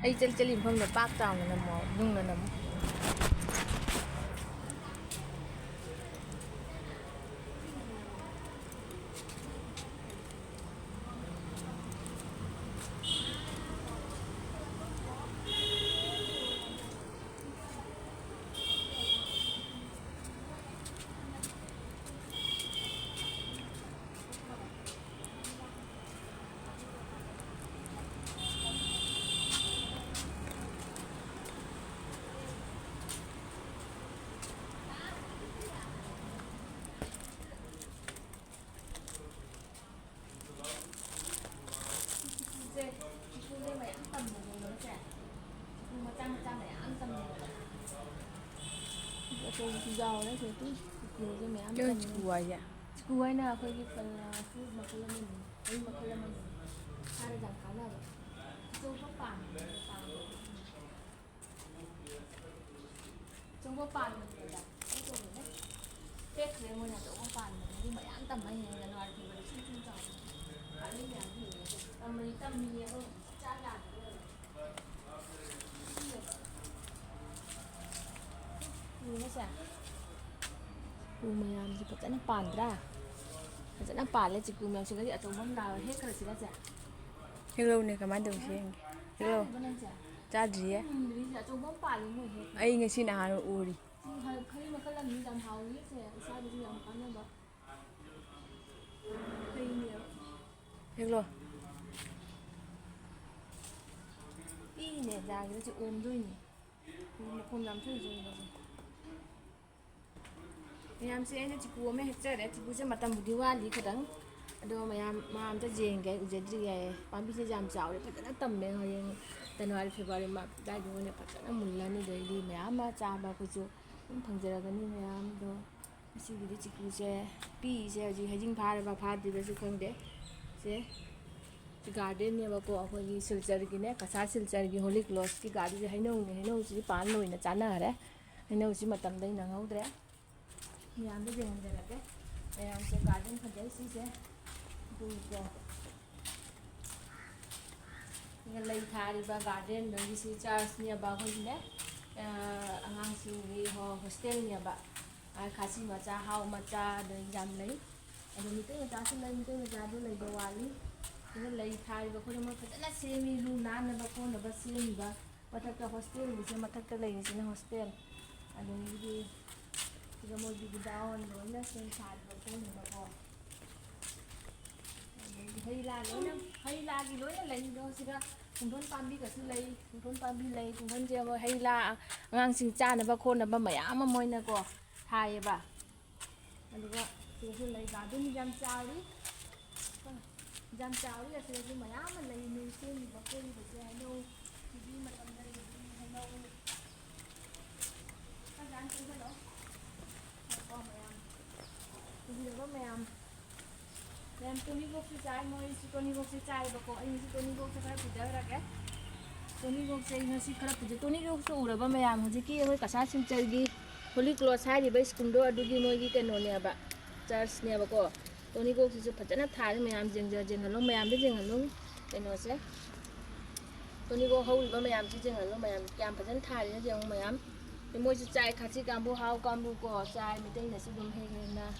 ꯑꯩ ꯆꯠꯂꯤ ꯃꯐꯝꯗ ꯄꯥꯛ ꯆꯥꯎꯅ ꯅꯝꯃꯣ ꯅꯨꯡꯅ ꯅꯝꯃꯣ Chiku mày ăn tầm rồi nó sẽ chiku mà mày ăn tầm rồi tôi giàu đấy thì tôi chiku cho mày ăn tầm chiku ai vậy chiku ai nào khơi cái phần food mà khơi mình ấy mà khơi mình hai là giảm khá là tôi có bàn trong có bàn rồi đấy cái rồi đấy Tết thì ngôi nhà chỗ có bàn nhưng mà ăn tầm anh nhà ngoài thì vẫn chung chung chồng ăn đi nhà thì tâm nhiều hơn cha làm nó sẽ mày gì phải nó bàn ra phải nó bàn lên chỉ cùng mình chỉ có gì ở trong mâm nào hết cái gì đó sẽ hello này cái máy đầu tiên hello cha gì á ai nghe xin nào uri khi mà cái lần mình làm hầu ấy sẽ sao được làm ăn không đó khi nhiều hello đi nè ra cái chị ôm rồi nhỉ mà không làm thôi rồi mayam se ene chiku me hechere chiku se matam diwali khadang ado mayam ta jeng ge ujedri ya pambi se jam chaw re patana tam me hoye January February ma dai jo ne patana mulla ni dai di mayam ma cha ba ku chu phangjara ga ni mayam do si gi chiku se pi se ji hajing phar ba phar di su khang de se garden ne ba ko akhoi gi silchar gi ne Cachar silchar gi Holi close ki gadi je hainau si pan loi na chana re hainau si matam dai na ngau dre mayam de jeng de lage mayam se garden khajai si se du ko ni lai thari ba garden do gi si church ni ba khoi ne angang si gi hostel ni ba ai khasi ma cha hau ma cha de jam lai ado mi te ta si lai mi te ja do lai diwali ni lai thari ba khoi ma phajana semi lu na na ba ko na ba semi ba mathak ka hostel ni se mathak ka lai ni se hostel ado gi cái môi bị đau rồi nó xem sạch và cô mình mà còn hay là cái lối nó lấy đâu xí ra cùng thôn Pambi cả xí lấy cùng thôn Pambi lấy cùng thôn treo hay là ngang xí cha này bà khôn là bà mày ám mà môi này có thay bà anh được không xí xí lấy cả đứa jam cháo đi jam cháo đi là xí xí mày ám mà lấy mình xem bà khôn phải xem hay đâu thì đi mà tầm đây hay đâu các anh xem cái đó bây giờ có mèm Tony gốc sẽ trái moi Tony gốc sẽ trái và có anh Tony gốc sẽ phải puja ra cái Tony gốc sẽ nó sẽ khá puja Tony gốc sẽ ura ba mèm hồi kia hơi Cachar sinh chơi đi Holi close hai thì bây cùng đôi đôi kia moi cái nồi nè bạn church nè bà có Tony gốc sẽ phải chân thải mèm dừng hẳn mèm biết dừng hẳn cái nó sẽ Tony gốc hầu ba mèm chỉ dừng hẳn mèm cam phải chân thải nó dừng mèm cái môi sẽ trái khát chỉ cam bu hao cam bu cỏ trái mình đây là sẽ dùng hay na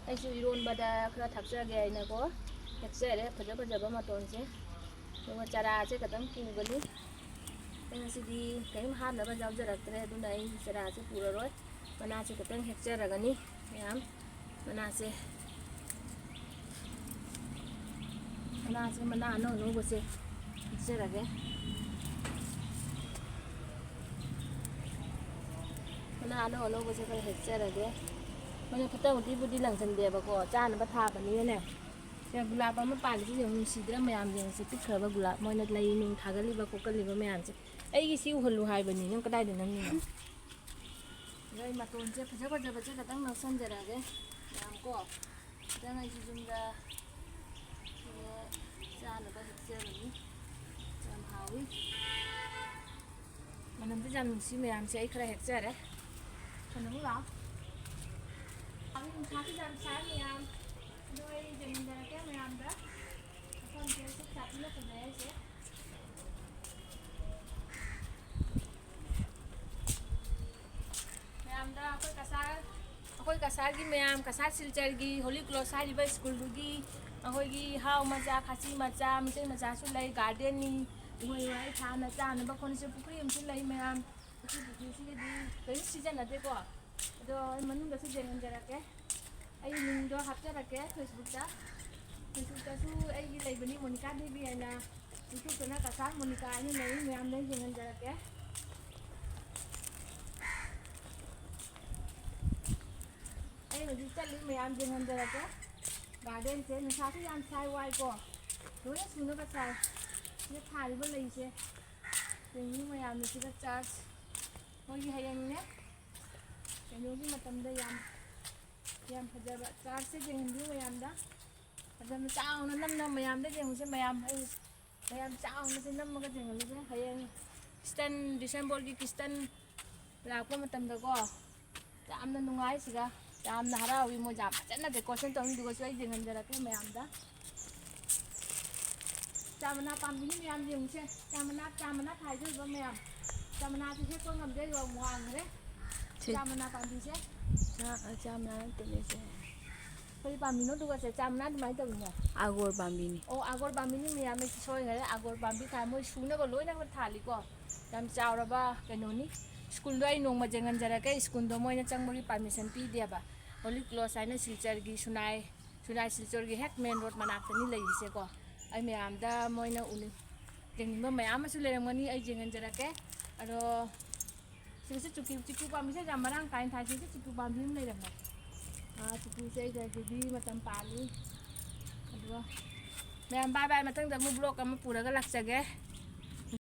anh chú iron bada khá thắp ra gai na có hẹt xe đấy phải giờ mà tồn chứ nhưng mà chả chứ cả tấm kim gần đi anh sẽ đi cái hát là bây giờ giờ đấy tôi đây chả sẽ pura rồi mà na sẽ cả tấm hẹt xe ra gần đi nhám mà na sẽ mà na nó có sẽ hẹt xe ra cái nó có sẽ phải hẹt xe ra cáiมันพัฒนาที่บุตรหลังสันเดียบก็จ้านะพัฒนาแบบนี้เนี่ยแต่กุหลาบมันป่านที่ยังสีดำไม่ยามยังสีติดเขียวกุหลาบมันอะไรนึงทากะลิบก็กะลิบไม่ยามสิไอ้กี่สิวหัวลูหายแบบนี้ยังก็ได้เดี๋ยวนั้นนี่เลยมาต้นเจ้าพระเจ้าก็ตั้งนักสันเดียร์เลยยามก็จะให้ชิจุนดาจ้านะก็เสียแบบนี้จำหาวิมันนั่นที่จำสิไม่ยามใช้ใครเสียเลยขนมหรอanh khá cái jam sáng mày ăn đôi dừng ra cái mày ăn đó không chơi sắp sạch nó còn để sẽ ꯀꯁꯥꯔꯒꯤ ꯃꯌꯥꯝ Cachar ꯁꯤꯜꯆꯔꯒꯤ Holi close ꯍꯥꯏꯔꯤꯕ ꯁ꯭ꯀꯨꯜꯗꯨꯒꯤ ꯑꯩꯈꯣꯏꯒꯤ ꯍꯥꯎ ꯃꯆꯥ ꯈꯥꯁꯤ ꯃꯆꯥ ꯃꯤꯇꯩ ꯃꯆꯥꯁꯨ ꯂꯩ ꯒꯥꯔꯗꯦꯟꯅꯤ ꯎꯍꯩ ꯋꯥꯍꯩ ꯊꯥꯅ ꯆꯥꯅꯕ ꯈꯣꯠꯅꯁꯨ ꯄꯨꯈ꯭ꯔꯤ ꯑꯃꯁꯨ ꯂꯩ ꯃꯌꯥꯝ ꯄꯨꯈ꯭ꯔꯤꯁꯤꯒꯤꯗꯤ ꯀꯔꯤꯁꯨ ꯁꯤꯖꯤꯟꯅꯗꯦꯀꯣ ꯑꯗꯣ ꯑꯩ ꯃꯅꯨꯡꯗꯁꯨ ꯌꯦꯡꯍꯟꯖꯔꯛꯀꯦ ꯑꯩ ꯃꯤꯡꯗꯣ ꯍꯥꯞꯆꯔꯛꯀꯦ ꯐꯦꯁꯕꯨꯛꯇꯁꯨ ꯑꯩꯒꯤ ꯂꯩꯕꯅꯤ ꯃꯣꯅꯤꯀꯥ ꯗꯦꯕꯤ ꯍꯥꯏꯅ ꯌꯨꯇ꯭ꯌꯨꯕꯇꯅ ꯀꯁꯥꯔ ꯃꯣꯅꯤꯀꯥ ꯍꯥꯏꯅ ꯂꯩ ꯃꯌꯥꯝꯗ ꯌꯦꯡꯍꯟꯖꯔꯛꯀꯦ ꯑꯩ ꯍꯧꯖꯤꯛ ꯆꯠꯂꯤ ꯃꯌꯥꯝ ꯌꯦꯡꯍꯟꯖꯔꯛꯀꯦ ꯒꯥꯔꯗꯦꯟꯁꯦ ꯅꯨꯡꯁꯥꯁꯨ ꯌꯥꯝ ꯁꯥꯏ ꯋꯥꯏꯀꯣ ꯂꯣꯏꯅ ꯁꯨꯅꯕ ꯁꯥꯏ ꯁꯤꯗ ꯊꯥꯔꯤꯕ ꯂꯩꯁꯦ ꯌꯦꯡꯉꯤ ꯃꯌꯥꯝꯅ ꯁꯤꯗ ꯆꯥꯔꯖ ꯃꯣꯏꯒꯤ ꯍꯌꯦꯡꯅꯦ ꯀꯩꯅꯣꯒꯤ ꯃꯇꯝꯗ ꯌꯥꯝ ꯐꯖꯕ ꯆꯥꯔꯖꯁꯦ ꯌꯦꯡꯍꯟꯕꯤꯌꯨ ꯃꯌꯥꯝꯗ ꯐꯖꯅ ꯆꯥꯎꯅ ꯅꯝꯅ ꯃꯌꯥꯝꯗ ꯌꯦꯡꯉꯨꯁꯦ ꯃꯌꯥꯝ ꯆꯥꯎꯅꯁꯦ ꯅꯝꯃꯒ ꯌꯦꯡꯍꯜꯂꯨꯁꯦ ꯍꯌꯦꯡ ꯈ꯭ꯔꯤꯁꯇꯟ ꯗꯤꯁꯦꯝꯕꯔꯒꯤ ꯈ꯭ꯔꯤꯁꯇꯟ ꯂꯥꯛꯄ ꯃꯇꯝꯗꯀꯣ ꯌꯥꯝꯅ ꯅꯨꯡꯉꯥꯏ ꯁꯤꯗ ꯌꯥꯝꯅ ꯍꯔꯥꯎꯏ ꯃꯣꯏ ꯌꯥꯝ ꯐꯖꯅ ꯗꯦꯀꯣꯔꯦꯁꯟ ꯇꯧꯅꯤꯗꯨꯒꯁꯨ ꯑꯩ ꯌꯦꯡꯍꯟꯖꯔꯛꯀꯦ ꯃꯌꯥꯝꯗ ꯆꯥꯃꯅꯥ ꯄꯥꯝꯕꯤꯅꯤ ꯃꯌꯥꯝ ꯌꯦꯡꯉꯨꯁꯦ ꯆꯥꯃꯅꯥ ꯊꯥꯏꯗꯣꯏꯕ ꯃꯌꯥꯝ ꯆꯥꯃꯅꯥꯁꯦ ꯍꯦꯛꯄ ꯉꯝꯗꯦ ꯌꯥꯝ ꯋꯥꯡꯈ꯭ꯔꯦ ꯆꯥꯃꯅꯥ ꯄꯥꯝꯕꯤꯁꯦ ꯆꯥꯃꯅꯥ ꯅꯠꯇꯦꯅꯦꯁꯦ ꯀꯔꯤ ꯄꯥꯝꯕꯤꯅꯣ ꯑꯗꯨꯒꯁꯦ ꯆꯥꯃꯅꯥ ꯑꯗꯨꯃꯥꯏꯅ ꯇꯧꯋꯤꯅꯦ ꯑꯒꯣꯔ ꯄꯥꯝꯕꯤꯅꯤ ꯑꯣ ꯑꯒꯣꯔ ꯄꯥꯝꯕꯤꯅꯤ ꯃꯌꯥꯝ ꯑꯩ ꯁꯣꯏꯈꯔꯦ ꯑꯒꯣꯔ ꯄꯥꯝꯕꯤ ꯊꯥ ꯃꯣꯏ ꯁꯨꯅꯕ ꯂꯣꯏꯅꯃꯛ ꯊꯥꯜꯂꯤꯀꯣ ꯌꯥꯝ ꯆꯥꯎꯔꯕ ꯀꯩꯅꯣꯅꯤ ꯁ꯭ꯀꯨꯜꯗꯣ ꯑꯩ ꯅꯣꯡꯃ ꯌꯦꯡꯍꯟꯖꯔꯛꯀꯦ ꯁ꯭ꯀꯨꯜꯗꯣ ꯃꯣꯏꯅ ꯆꯪꯕꯒꯤ ꯄꯥꯔꯃꯤꯁꯟ ꯄꯤꯗꯦꯕ ꯍꯣꯂꯤ ꯀ꯭ꯂꯣꯁ ꯍꯥꯏꯅ ꯁꯤꯜꯆꯔꯒꯤ ꯁꯨꯅꯥꯏ ꯁꯤꯜꯆꯔꯒꯤ ꯍꯦꯛ ꯃꯦꯟ ꯔꯣꯗ ꯃꯅꯥꯛꯇꯅꯤ ꯂꯩꯔꯤꯁꯦꯀꯣ ꯑꯩ ꯃꯌꯥꯝꯗ ꯃꯣꯏꯅ ꯌꯦꯡꯅꯤꯡꯕ ꯃꯌꯥꯝ ꯑꯃꯁꯨ ꯂꯩꯔꯝꯒꯅꯤ ꯑꯩ ꯌꯦꯡꯍꯟꯖꯔꯛꯀꯦ ꯑꯗꯣ ꯁꯤꯒꯤꯁꯦ ꯆꯤꯛꯀꯨ ꯄꯥꯝꯕꯤꯁꯦ ꯌꯥꯝ ꯃꯔꯥꯡ ꯀꯥꯏꯅ ꯊꯥꯏ ꯁꯤꯒꯤꯁꯦ ꯆꯤꯛꯀꯨ ꯄꯥꯝꯕꯤ ꯑꯃ ꯂꯩꯔꯝꯃꯦ ꯆꯤꯛꯀꯨꯁꯦ ꯑꯩꯒꯤꯗꯤ ꯃꯇꯝ ꯄꯥꯜꯂꯤ ꯑꯗꯨꯒ ꯃꯌꯥꯝ ꯕꯥꯏ ꯃꯊꯪꯗ ꯑꯃꯨꯛ ꯕ꯭ꯂꯣꯛ ꯑꯃ ꯄꯨꯔꯒ ꯂꯥꯛꯆꯒꯦ